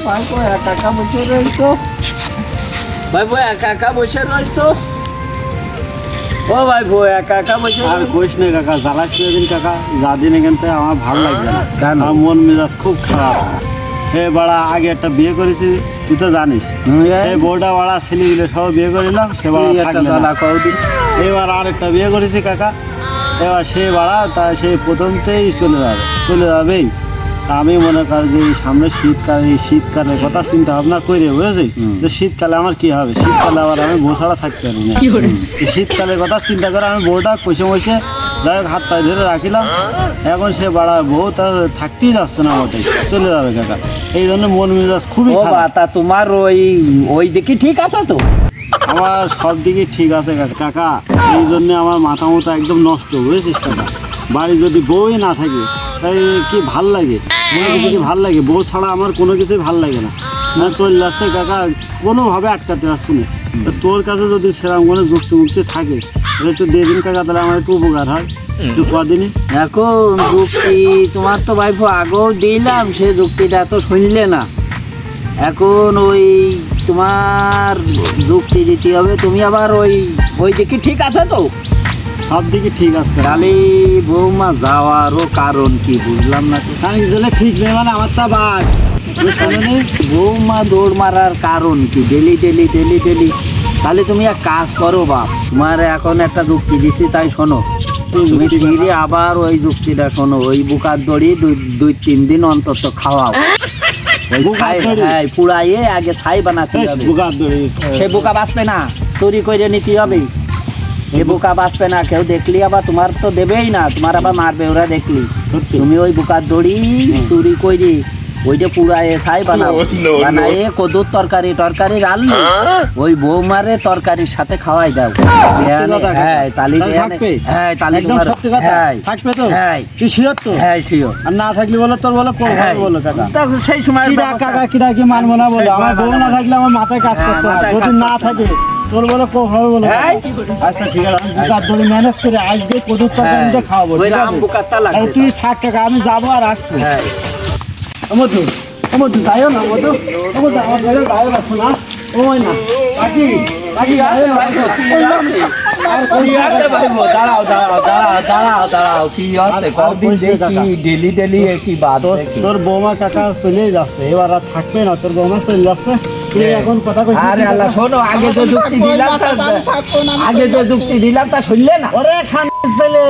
ভাইপো একা একা বসে রয়েছো? ভাইপো একা একা বসে রয়েছো? ও ভাইপো একা একা বসে আর কইস না কাকা, জ্বালাচ্ছি দিন কাকা, যা দিন এখান থেকে আমার ভালো লাগছে না। কেন? আমার মন মেজাজ খুব খারাপ। হে বাড়া, আগে একটা বিয়ে করেছি, তুই তো জানিস। এই বউটা বাড়া ছেলেগুলো সব বিয়ে করিলাম, সে বাড়া থাকবে না। এবার আর একটা বিয়ে করেছি কাকা, এবার সে বাড়া তা সেই প্রথমতেই চলে যাবেই। তা আমি মনে করি যে এই সামনে শীতকাল, এই শীতকালের কথা চিন্তা ভাবনা করে বুঝেছি যে শীতকালে আমার কি হবে, শীতকালে আবার আমি বউ ছাড়া থাকতে পারি না। শীতকালের কথা চিন্তা করে আমি বউটা কষে মশে যাই হোক হাত পায়ে ধরে রাখিলাম। এখন সে বাড়া বউ তা থাকতেই যাচ্ছে না, আমাদের চলে যাবে কাকা। এই জন্য মন মেজাজ খুবই খারাপ। তা তোমার ওই দিকে ঠিক আছে তো? আমার সব দিকে ঠিক আছে কাকা, এই জন্য আমার মাথা মতো একদম নষ্ট, বুঝেছিস কাকা। বাড়ি যদি বউই না থাকে তাই কি ভাল লাগে, কোনো কিছু কি ভাল লাগে? বউ ছাড়া আমার কোনো কিছুই ভাল লাগে না। না চলে যাচ্ছে কাকা, কোনোভাবে আটকাতে পারছি না। তা তোর কাছে যদি সেরকম কোনো যুক্তি মুক্তি থাকে তাহলে একটু দিয়ে দিন কাকা, তাহলে আমার একটু উপকার হয়। একটু কদিনই এখন যুক্তি তোমার তো ভাইপো আগেও দিলাম, সে যুক্তিটা তো শুনলে না। এখন তোমার যুক্তি দিতে হবে, তুমি আবার ওই দিকে ঠিক আছে তো? সব দিকে ঠিক আছে কাকা। খালি বৌমা যাওয়ারও কারণ কি বুঝলাম না তো। খালি গেলে ঠিক নেই মানে আমার তা বাঘ বৌমা দৌড় মারার কারণ কি? Daily daily daily daily. তাহলে তুমি এক কাজ করো বাপ, তোমার এখন একটা যুক্তি দিচ্ছি, তাই শোনো। তুমি ফিরে আবার ওই যুক্তিটা শোনো। ওই বুকার দড়ি 2-3 দিন অন্তত খাওয়াও। হ্যাঁ, পুড়াইয়ে আগে ছাই বানাতে হবে। সে বোকা বাঁচবে না, চুরি করে নিতে হবে। এ বোকা বাঁচবে না, কেউ দেখলি আবার তোমার তো দেবেই না, তোমার আবার মারবে ওরা দেখলি। তুমি ওই বোকার দড়ি চুরি করে ওইটা পুরায়ে ছাই বানাও। বানায়ে কদুর তরকারি রান্না ওই বৌমারে তরকারির সাথে খাওয়াই দাও। হ্যাঁ তাহলে হ্যাঁ তাহলে থাকবে তো। হ্যাঁ তুই শিওর তো? হ্যাঁ শিওর। আর না থাকলে বলো তোর বলো বলো কাকা। সেই সময় কাকা কিরা কি মানবো না বলো? আমার বউ না থাকলে আমার মাথায় কাজ করতে হয়, যদি না থাকে তোর বলো হবে বলো। আচ্ছা ঠিক আছে, আমি বুকার দড়ি ম্যানেজ করে আজকে কদুর তরকারিটা খাওয়াবো। তুই থাক কাকা, আমি যাবো আর আসবো। মধু যাইও না, মধু আমার ঘরে যাইও না, শোনা ওই না কাকি তোর বৌমা কাকা চলে যাচ্ছে, এবার আর থাকবে না, তোর বৌমা চলে যাচ্ছে। এখন কথা শোনো, আগে তো যুক্তি দিলাম তা শুনলে না। ওরে খান ছেলে,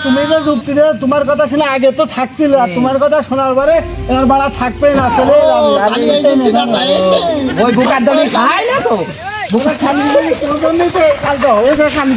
তুমি যে যুক্তি দিলে তোমার কথা শুনে আগে তো থাকছিল, আর তোমার কথা শোনার পরে এবার বাড়া থাকবে না, চলে ওই বুকার দড়ি খাই না তো। বুকা খালি তোর জন্যই তো কালকে হয়েছে খালি।